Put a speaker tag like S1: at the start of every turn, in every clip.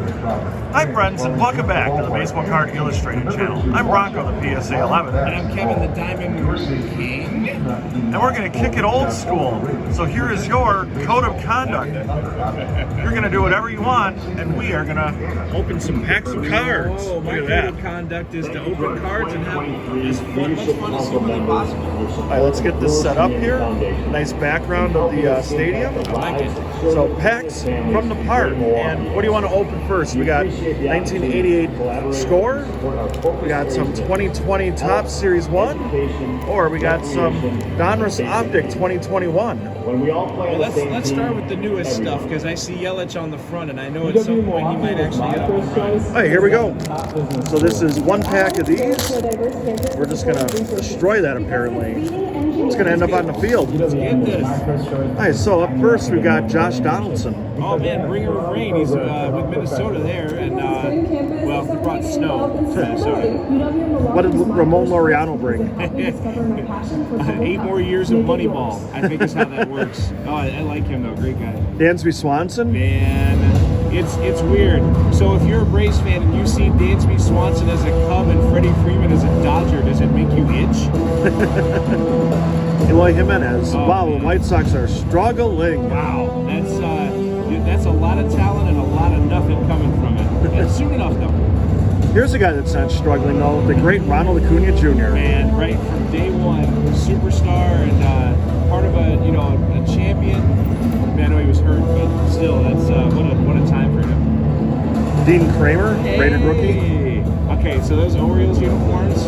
S1: Hi friends, and welcome back to the Baseball Card Illustrated channel. I'm Bronko, the PSA 11.
S2: And I'm Kevin, the Diamond King.
S1: And we're going to kick it old school. So here is your code of conduct. You're going to do whatever you want, and we are going to open some packs of cards.
S2: Oh, my
S1: Look
S2: code
S1: at
S2: of
S1: that.
S2: conduct is to open cards and have as much fun as humanly possible.
S1: All right, let's get this set up here. Nice background of the stadium.
S2: I like it.
S1: So packs from the part. And what do you want to open first? We got 1988 score. We got some 2020 Top Series 1. Or we got some Donruss Optic 2021.
S2: Well, let's start with the newest stuff because I see Yelich on the front, and I know at some point he might actually get up the front.
S1: All right, here we go. So this is one pack of these. We're just going to destroy that apparently. It's going to end up on the field.
S2: Let's get this.
S1: All right, so up first we've got Josh Donaldson.
S2: Oh man, bringer of rain. He's with Minnesota there, and well, he brought snow to Minnesota.
S1: What did Ramon Laureano bring?
S2: 8 more years of Moneyball, I think is how that works. Oh, I like him though, great guy.
S1: Dansby Swanson.
S2: Man, it's weird. So if you're a Braves fan and you see Dansby Swanson as a Cub and Freddie Freeman as a Dodger, does it make you itch?
S1: Eloy Jimenez.
S2: Oh,
S1: wow,
S2: man.
S1: the White Sox are struggling.
S2: Wow, that's a lot of talent and a lot of nothing coming from it. And soon enough though.
S1: Here's a guy that's not struggling though, the great Ronald Acuna Jr.
S2: Man, right from day one, superstar and part of a champion. Man, I know he was hurt, but still, that's what a time for him.
S1: Dean Kramer, rated rookie.
S2: Okay, so those Orioles uniforms,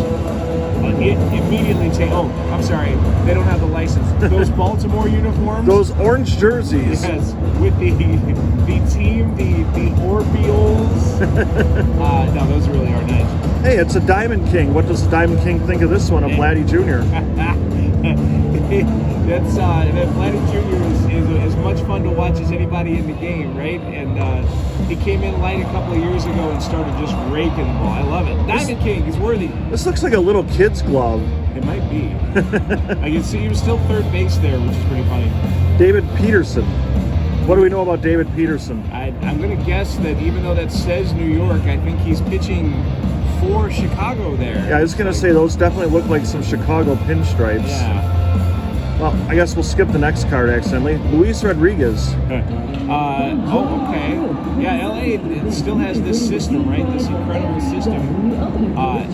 S2: it immediately take. Oh, I'm sorry, they don't have the license. Those Baltimore uniforms.
S1: Those orange jerseys.
S2: Yes, with the team, the Orioles. No, those really are nice.
S1: Hey, it's a Diamond King. What does the Diamond King think of this one, of Vladdy Jr.?
S2: That Vladdy Jr. is as much fun to watch as anybody in the game, right? And he came in light a couple of years ago and started just raking the ball. I love it. Diamond King is worthy.
S1: This looks like a little kid's glove.
S2: It might be. I can see he was still third base there, which is pretty funny.
S1: David Peterson. What do we know about David Peterson?
S2: I'm going to guess that even though that says New York, I think he's pitching for Chicago there.
S1: Yeah, I was going to say those definitely look like some Chicago pinstripes.
S2: Yeah.
S1: Well, I guess we'll skip the next card accidentally. Luis Rodriguez.
S2: Oh, okay. Yeah, LA it still has this system, right? This incredible system.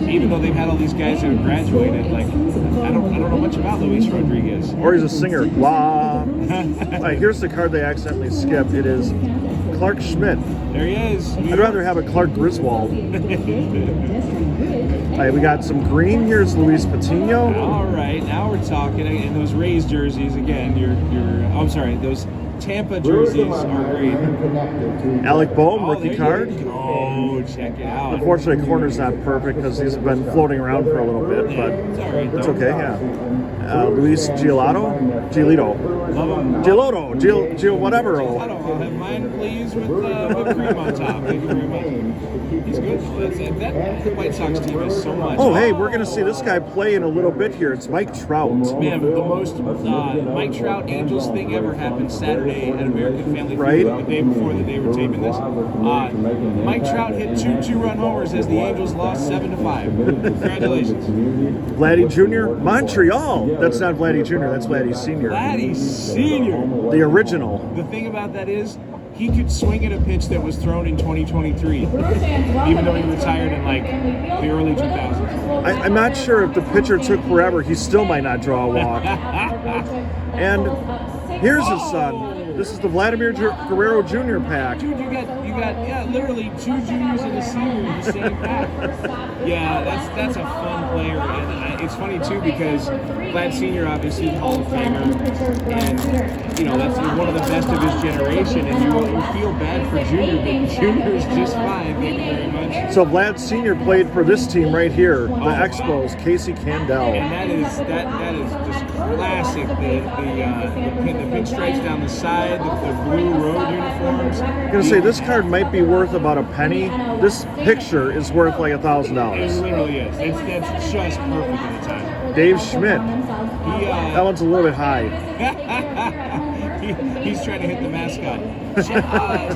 S2: Even though they've had all these guys that have graduated, like I don't know much about Luis Rodriguez.
S1: Or he's a singer. Wah. All right, here's the card they accidentally skipped. It is Clark Schmidt.
S2: There he is.
S1: I'd rather have a Clark Griswold. All right, we got some green. Here's Luis Patino.
S2: All right, now we're talking. And those Rays jerseys again. Oh, I'm sorry, those Tampa jerseys are great.
S1: Alec Boehm, rookie card.
S2: Oh, check it out.
S1: Unfortunately, corner's not perfect because he's been floating around for a little bit, but
S2: It's all right,
S1: it's
S2: though.
S1: okay. Yeah. Luis Giolito.
S2: Love him.
S1: Gil, whatever.
S2: I'll have mine, please, with cream on top. Thank you very much. He's good. That White Sox team is so much.
S1: Oh, hey, we're gonna see this guy play in a little bit here. It's Mike Trout.
S2: Man, the most Mike Trout Angels thing ever happened Saturday at American Family
S1: Right.
S2: Feud, the day before that they were taping this. Mike Trout hit two run homers as the Angels lost 7-5. Congratulations.
S1: Vladdy Jr. Montreal. That's not Vladdy Jr. That's Vladdy Sr.
S2: Vladdy Sr.
S1: The original.
S2: The thing about that is, he could swing at a pitch that was thrown in 2023, even though he retired in like the early 2000s.
S1: I'm not sure if the pitcher took forever. He still might not draw a walk. And here's his son. This is the Vladimir Guerrero Jr. pack.
S2: Dude, you got literally 2 juniors and a senior in the same pack. Yeah, that's a fun player, and it's funny too because Vlad Senior obviously Hall of Famer, and that's one of the best of his generation, and you feel bad for Junior, but Junior's just fine. Thank you very much.
S1: So Vlad Senior played for this team right here, the Expos, Casey Candel.
S2: And that is just classic. The pinstripes down the side, the blue road uniforms.
S1: I'm gonna say this card might be worth about a penny. This picture is worth like
S2: It
S1: $1,000.
S2: literally is. That's just perfect at the time.
S1: Dave Schmidt. That one's a little bit high.
S2: He's trying to hit the mascot. Just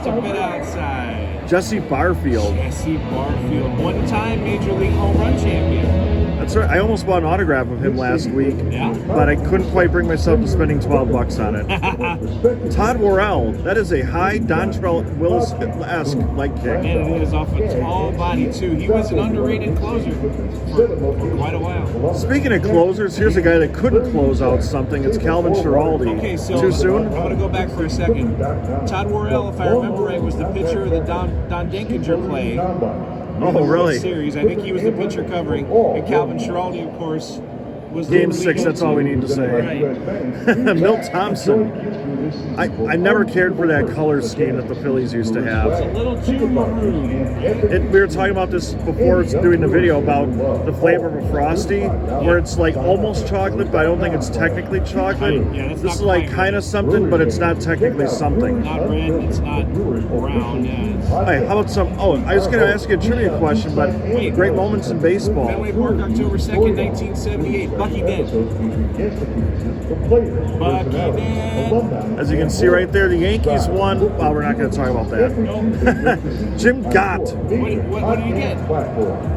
S2: a bit outside.
S1: Jesse Barfield.
S2: Jesse Barfield, one-time Major League home run champion.
S1: That's right. I almost bought an autograph of him last week,
S2: Yeah.
S1: but I couldn't quite bring myself to spending $12 on it. Todd Worrell. That is a high Dontrell Willis-esque leg kick.
S2: And it is off a tall body, too. He was an underrated closer for quite a while.
S1: Speaking of closers, here's a guy that couldn't close out something. It's Calvin Schiraldi.
S2: Okay, so
S1: Too soon?
S2: I'm going to go back for a second. Todd Worrell, if I remember right, was the pitcher of the Don Denkinger play.
S1: Oh, really?
S2: Series. I think he was the pitcher covering, and Calvin Schiraldi, of course, was
S1: Game
S2: the
S1: 6, that's all we need to say.
S2: Right.
S1: Milt Thompson. I never cared for that color scheme that the Phillies used to
S2: It's a
S1: have.
S2: little too maroon.
S1: We were talking about this before doing the video about the flavor of a Frosty, where it's like almost chocolate, but I don't think it's technically chocolate.
S2: Yeah, that's
S1: This is
S2: not
S1: like
S2: quite
S1: kind of something, but it's not technically something.
S2: Not red, it's not brown. Yeah,
S1: Hey, how about some? Oh, I was going to ask you a trivia question, but great moments in baseball.
S2: Fenway Park, October 2nd, 1978. Bucky Dent. Bucky Dent.
S1: As you can see right there, the Yankees won. Well, we're not going to talk about that. Jim Gott,
S2: What did you get?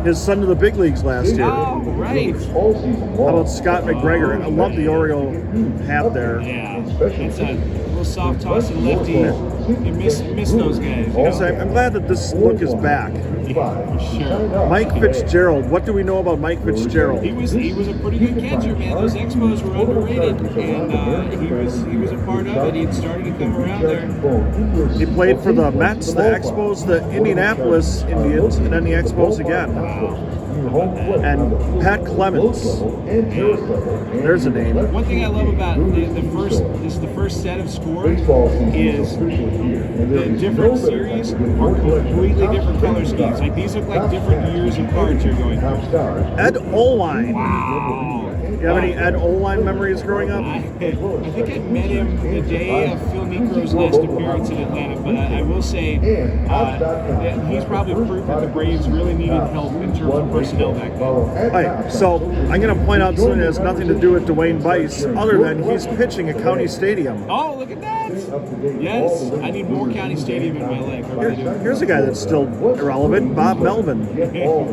S1: his son to the big leagues last year.
S2: Oh, right.
S1: How about Scott McGregor? I love the Oriole hat there.
S2: Yeah, it's a little soft toss to the lefty. You miss those guys. You know?
S1: I'm glad that this look is back.
S2: Yeah, for sure.
S1: Mike Fitzgerald. What do we know about Mike Fitzgerald?
S2: He was a pretty good catcher, man. Those Expos were underrated, and he was a part of it. He'd started to come around there.
S1: He played for the Mets, the Expos, the Indianapolis Indians, and then the Expos again. And Pat Clemens. There's a name.
S2: One thing I love about the first set of scores is the different series are completely different color schemes. Like these look like different years of cards you're going through.
S1: Ed Oline.
S2: Wow.
S1: You have any Ed Oline memories growing up?
S2: I think I met him the day of Phil Necro's last appearance in Atlanta, but I will say that he's probably proof that the Braves really needed help in terms of personnel back then.
S1: All right, so I'm going to point out something that has nothing to do with Dwayne Bice, other than he's pitching at County Stadium.
S2: Oh, look at that! Yes, I need more County Stadium in my life. I really do.
S1: Here's a guy that's still irrelevant, Bob Melvin.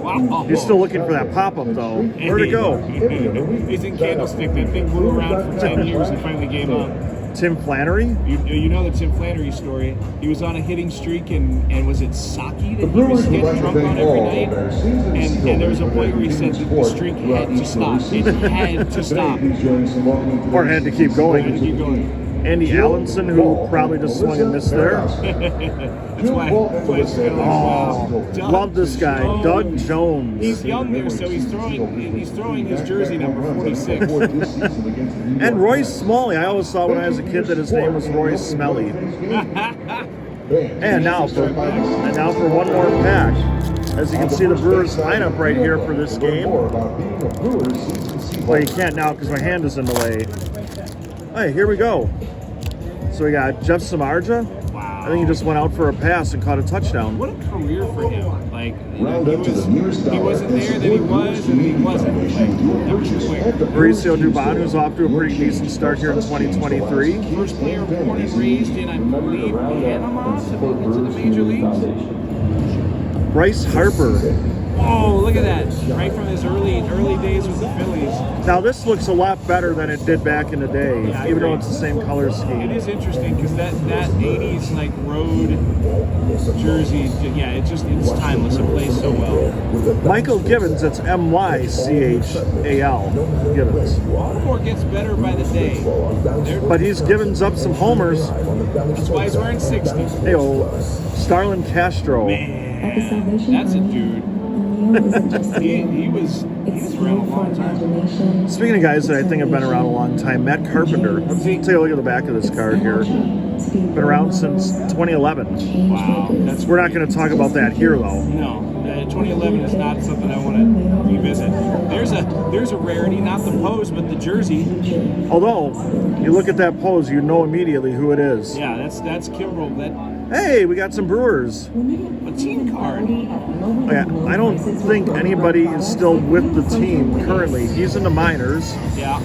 S2: Wow.
S1: He's still looking for that pop-up, though. Where'd it go?
S2: He's in Candlestick. That thing blew around for 10 years and finally gave up.
S1: Tim Flannery?
S2: You know the Tim Flannery story. He was on a hitting streak, and was it Saki that he was getting drunk on every night? And there was a point where he said that the streak had to stop. It had to stop.
S1: Or had to keep
S2: Had to
S1: going.
S2: keep going.
S1: Andy Allenson, who probably just swung and missed there.
S2: That's why it's kind of
S1: Oh, love this guy, Doug Jones.
S2: He's young there, so he's throwing his jersey number 46.
S1: And Royce Smalley. I always thought when I was a kid that his name was Royce Smelly. And now for one more pack. As you can see, the Brewers lineup right here for this game. Well, you can't now because my hand is in the way. Hey, here we go. So we got Jeff Samardzija.
S2: Wow.
S1: I think he just went out for a pass and caught a touchdown.
S2: What a career for him. Like, he wasn't there, then he was, and he wasn't. Like, that was quick.
S1: Mauricio Dubon, who's off to a pretty decent start here in 2023.
S2: First player born and raised in, I believe, Panama to move into the major leagues.
S1: Bryce Harper.
S2: Oh, look at that. Right from his early days with the Phillies.
S1: Now this looks a lot better than it did back in the day,
S2: Yeah, I
S1: even though
S2: agree.
S1: it's the same color
S2: It
S1: scheme.
S2: is interesting because that 80s like road jersey, yeah, it's timeless. It plays so well.
S1: Michael Gibbons, that's Mychal Gibbons.
S2: Baltimore gets better by the day.
S1: But he's Gibbons up some homers.
S2: That's why he's wearing 60.
S1: Hey-oh, Starlin Castro.
S2: Man, that's a dude. he was around a long time.
S1: Speaking of guys that I think have been around a long time, Matt Carpenter. Let's take a look at the back of this card here. Been around since 2011.
S2: Wow,
S1: We're not going to talk about that here, though.
S2: No, 2011 is not something I want to revisit. There's a rarity, not the pose, but the jersey.
S1: Although, you look at that pose, you know immediately who it is.
S2: Yeah, that's Kimbrel.
S1: Hey, we got some Brewers.
S2: A team card.
S1: Yeah, I don't think anybody is still with the team currently. He's in the minors.
S2: Yeah.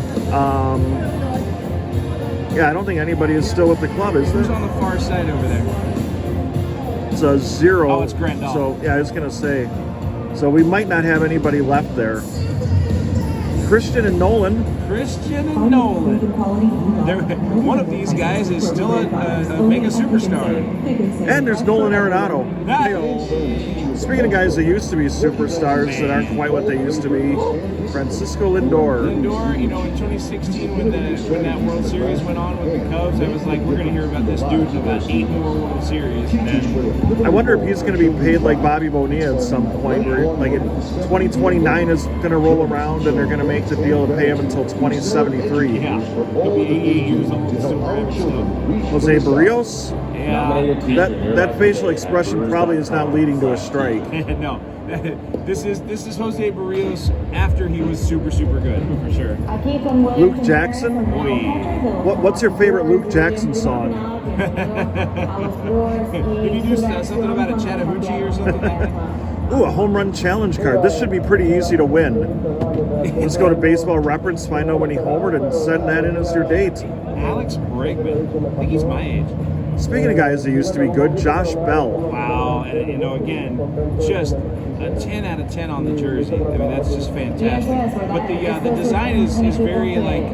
S1: Yeah, I don't think anybody is still with the club, is
S2: Who's
S1: there?
S2: on the far side over there?
S1: It's 0.
S2: Oh, it's Grandal.
S1: So yeah, I was gonna say. So we might not have anybody left there. Christian and Nolan.
S2: Christian and Nolan. One of these guys is still a mega superstar.
S1: And there's Nolan Arenado.
S2: Nice.
S1: Speaking of guys that used to be superstars that aren't quite what they used to be, Francisco Lindor.
S2: Lindor, you know, in 2016 when that World Series went on with the Cubs, I was like, we're going to hear about this dude in about 8 more World Series. And then,
S1: I wonder if he's going to be paid like Bobby Bonilla at some point, where like 2029 is going to roll around and they're going to make the deal to pay him until 2073.
S2: yeah, he'll be 88 years old, still grabbing stuff.
S1: Jose Barrios.
S2: Yeah.
S1: That facial expression probably is not leading to a strike.
S2: No, this is Jose Barrios after he was super good for sure.
S1: Luke Jackson. What's your favorite Luke Jackson song?
S2: Did you do something about a Chattahoochee or something like that?
S1: Ooh, a home run challenge card. This should be pretty easy to win. Let's go to Baseball Reference, find out when he homered, and send that in as your date.
S2: Alex Bregman. I think he's my age.
S1: Speaking of guys that used to be good, Josh Bell.
S2: Wow, and you know, again, just a 10 out of 10 on the jersey. I mean, that's just fantastic. But the design is very like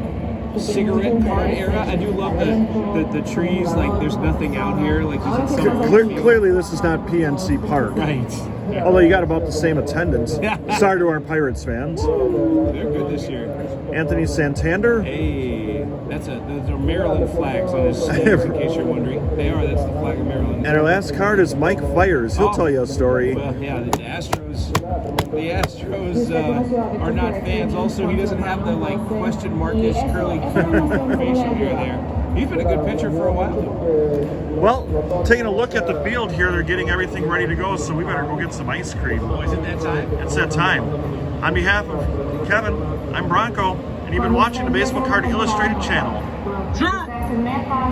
S2: cigarette card era. I do love the trees. Like, there's nothing out here. Like,
S1: Clearly, this is not PNC Park.
S2: Right. Yeah.
S1: Although you got about the same attendance. Sorry to our Pirates fans.
S2: They're good this year.
S1: Anthony Santander.
S2: Hey, those are Maryland flags on his sleeves, in case you're wondering. They are. That's the flag of Maryland.
S1: And our last card is Mike Fires. He'll tell you a story.
S2: Well, yeah, the Astros are not fans. Also, he doesn't have the like question markish curly Q facial hair there. He's been a good pitcher for a while.
S1: Well, taking a look at the field here, they're getting everything ready to go, so we better go get some ice cream.
S2: Oh, is it that time?
S1: It's that time. On behalf of Kevin, I'm Bronko, and you've been watching the Baseball Card Illustrated channel.
S2: Sure.